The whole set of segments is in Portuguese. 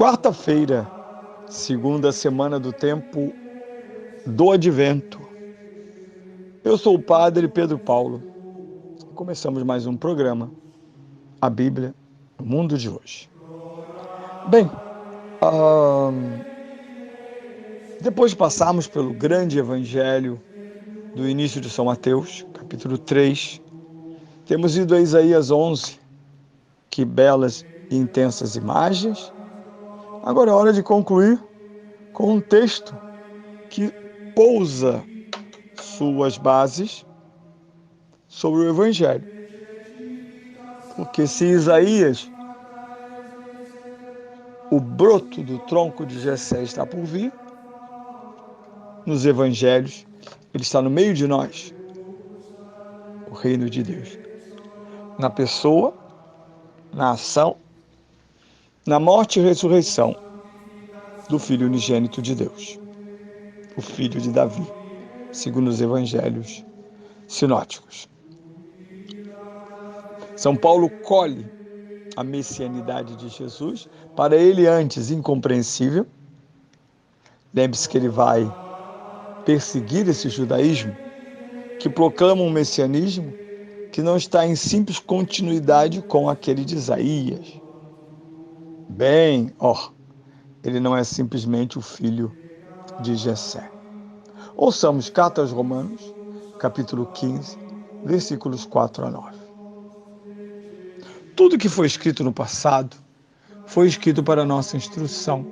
Quarta-feira, segunda semana do tempo do Advento. Eu sou o Padre Pedro Paulo. Começamos mais um programa, a Bíblia, no mundo de hoje. Bem, depois de passarmos pelo grande evangelho do início de São Mateus, capítulo 3, temos ido a Isaías 11, que belas e intensas imagens. Agora é hora de concluir com um texto que pousa suas bases sobre o Evangelho. Porque se Isaías, o broto do tronco de Jessé, está por vir, nos Evangelhos, ele está no meio de nós, o reino de Deus. Na pessoa, na ação, na morte e ressurreição do Filho unigênito de Deus, o Filho de Davi, segundo os Evangelhos sinóticos. São Paulo colhe a messianidade de Jesus, para ele antes incompreensível. Lembre-se que ele vai perseguir esse judaísmo que proclama um messianismo que não está em simples continuidade com aquele de Isaías. Ele não é simplesmente o filho de Jessé. Ouçamos Carta aos Romanos, capítulo 15, versículos 4 a 9. Tudo que foi escrito no passado foi escrito para nossa instrução,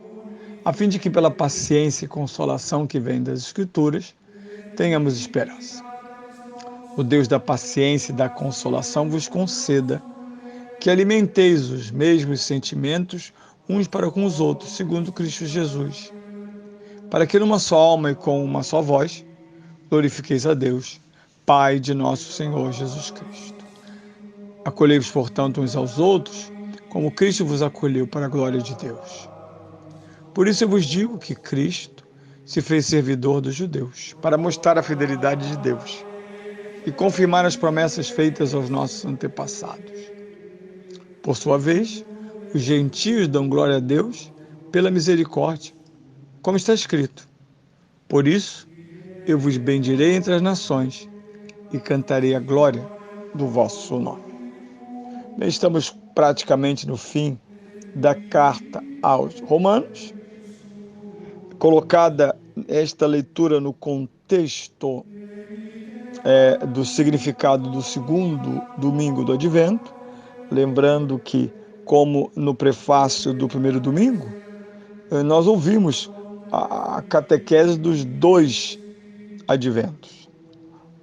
a fim de que pela paciência e consolação que vem das Escrituras, tenhamos esperança. O Deus da paciência e da consolação vos conceda que alimenteis os mesmos sentimentos uns para com os outros, segundo Cristo Jesus, para que numa só alma e com uma só voz glorifiqueis a Deus, Pai de nosso Senhor Jesus Cristo. Acolhei-vos, portanto, uns aos outros, como Cristo vos acolheu para a glória de Deus. Por isso eu vos digo que Cristo se fez servidor dos judeus, para mostrar a fidelidade de Deus e confirmar as promessas feitas aos nossos antepassados. Por sua vez, os gentios dão glória a Deus pela misericórdia, como está escrito: por isso eu vos bendirei entre as nações e cantarei a glória do vosso nome. Bem, estamos praticamente no fim da carta aos Romanos. Colocada esta leitura no contexto do significado do segundo domingo do Advento, lembrando que, como no prefácio do primeiro domingo, nós ouvimos a catequese dos dois adventos,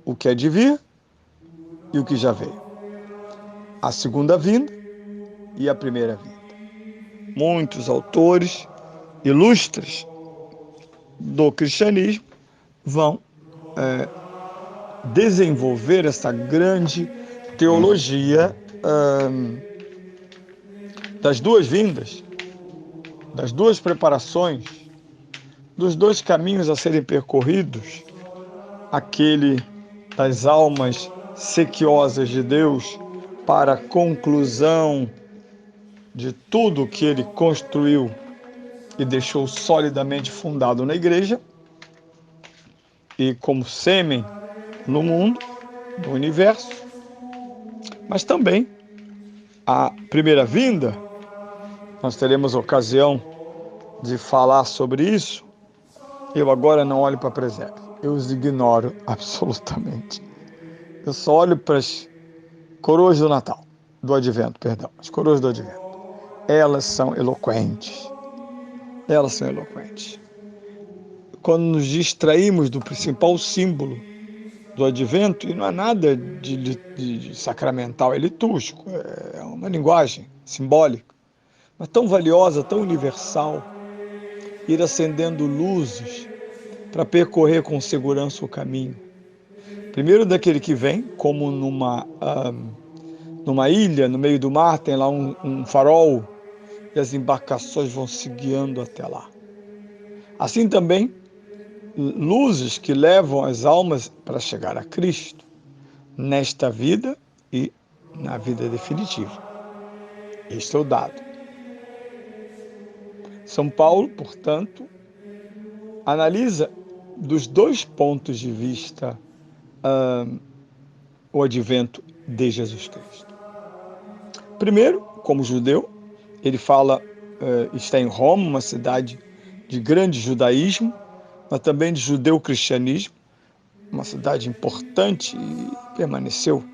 o que é de vir e o que já veio, a segunda vinda e a primeira vinda. Muitos autores ilustres do cristianismo vão desenvolver essa grande teologia das duas vindas, das duas preparações, dos dois caminhos a serem percorridos, aquele das almas sequiosas de Deus para a conclusão de tudo que ele construiu e deixou solidamente fundado na igreja e como sêmen no mundo, no universo, mas também a primeira vinda. Nós teremos ocasião de falar sobre isso. Eu agora não olho para presépio, eu os ignoro absolutamente. Eu só olho para as coroas do Natal, do Advento, perdão, as coroas do Advento. Elas são eloquentes. Elas são eloquentes. Quando nos distraímos do principal símbolo do Advento, e não é nada de sacramental, é litúrgico, é uma linguagem simbólica, mas tão valiosa, tão universal, ir acendendo luzes para percorrer com segurança o caminho. Primeiro daquele que vem, como numa ilha, no meio do mar, tem lá um farol, e as embarcações vão se guiando até lá. Assim também, luzes que levam as almas para chegar a Cristo, nesta vida e na vida definitiva. Este é o dado. São Paulo, portanto, analisa dos dois pontos de vista o advento de Jesus Cristo. Primeiro, como judeu, ele fala, está em Roma, uma cidade de grande judaísmo, mas também de judeu-cristianismo, uma cidade importante e permaneceu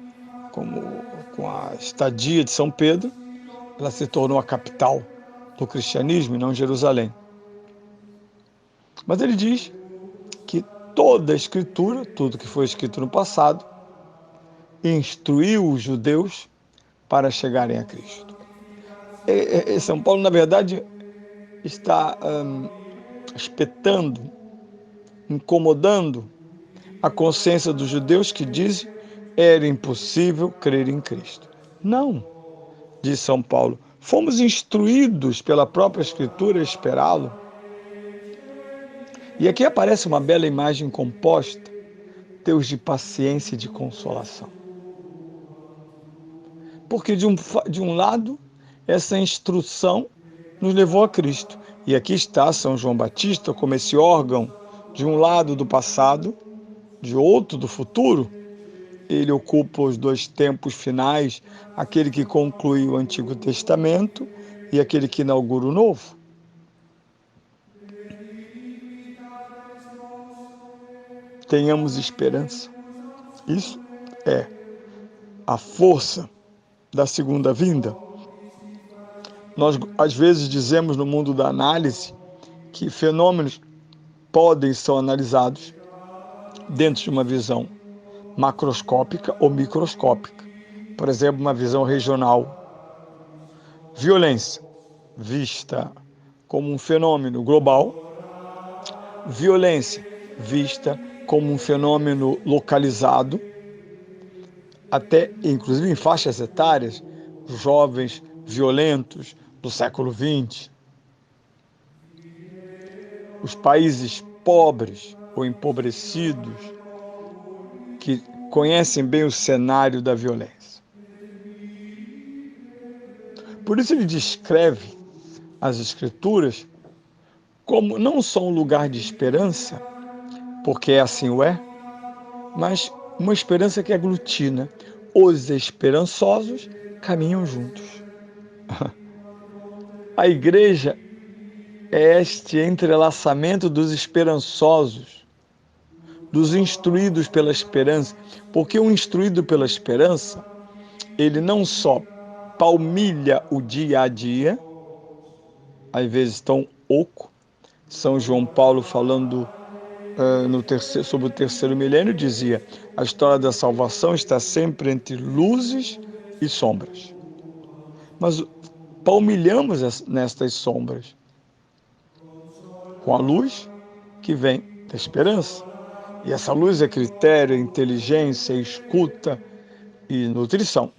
com a estadia de São Pedro, ela se tornou a capital do cristianismo e não Jerusalém. Mas ele diz que toda a Escritura, tudo que foi escrito no passado, instruiu os judeus para chegarem a Cristo. São Paulo, na verdade, está espetando, incomodando a consciência dos judeus que dizem era impossível crer em Cristo. Não, diz São Paulo, fomos instruídos pela própria Escritura a esperá-lo. E aqui aparece uma bela imagem composta, Deus de paciência e de consolação. Porque de um lado, essa instrução nos levou a Cristo. E aqui está São João Batista como esse órgão, de um lado do passado, de outro do futuro. Ele ocupa os dois tempos finais, aquele que conclui o Antigo Testamento e aquele que inaugura o Novo. Tenhamos esperança. Isso é a força da segunda vinda. Nós, às vezes, dizemos no mundo da análise que fenômenos podem ser analisados dentro de uma visão macroscópica ou microscópica. Por exemplo, uma visão regional. Violência, vista como um fenômeno global. Violência, vista como um fenômeno localizado, até inclusive em faixas etárias, jovens violentos do século XX. Os países pobres ou empobrecidos que conhecem bem o cenário da violência. Por isso ele descreve as Escrituras como não só um lugar de esperança, porque assim o é, mas uma esperança que aglutina. Os esperançosos caminham juntos. A igreja é este entrelaçamento dos esperançosos, dos instruídos pela esperança, porque o instruído pela esperança, ele não só palmilha o dia a dia, às vezes tão oco. São João Paulo, falando sobre o terceiro milênio, dizia: a história da salvação está sempre entre luzes e sombras. Mas palmilhamos nestas sombras com a luz que vem da esperança. E essa luz é critério, inteligência, escuta e nutrição.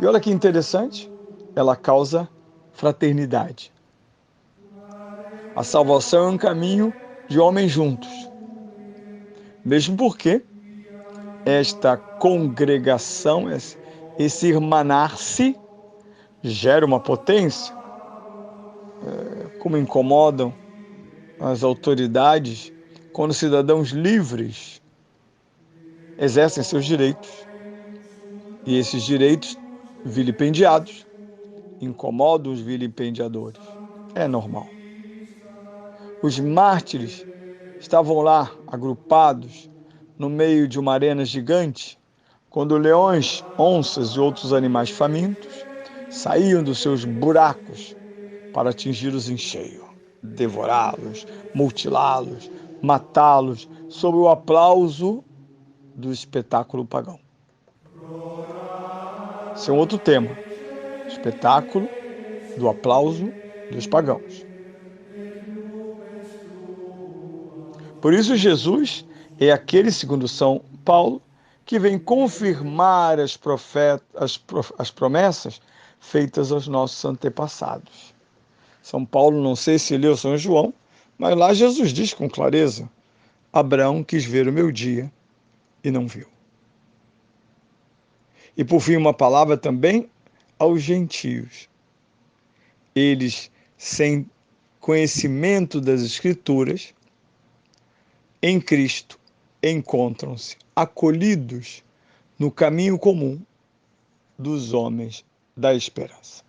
E olha que interessante, ela causa fraternidade. A salvação é um caminho de homens juntos. Mesmo porque esta congregação, esse irmanar-se, gera uma potência. Como incomodam as autoridades quando cidadãos livres exercem seus direitos. E esses direitos vilipendiados incomodam os vilipendiadores. É normal. Os mártires estavam lá agrupados no meio de uma arena gigante, quando leões, onças e outros animais famintos saíam dos seus buracos para atingi-los em cheio, devorá-los, mutilá-los, matá-los, sob o aplauso do espetáculo pagão. Esse é um outro tema, espetáculo do aplauso dos pagãos. Por isso Jesus é aquele, segundo São Paulo, que vem confirmar as promessas feitas aos nossos antepassados. São Paulo, não sei se leu São João, mas lá Jesus diz com clareza: Abraão quis ver o meu dia e não viu. E por fim, uma palavra também aos gentios. eles, sem conhecimento das Escrituras, em Cristo, encontram-se acolhidos no caminho comum dos homens da esperança.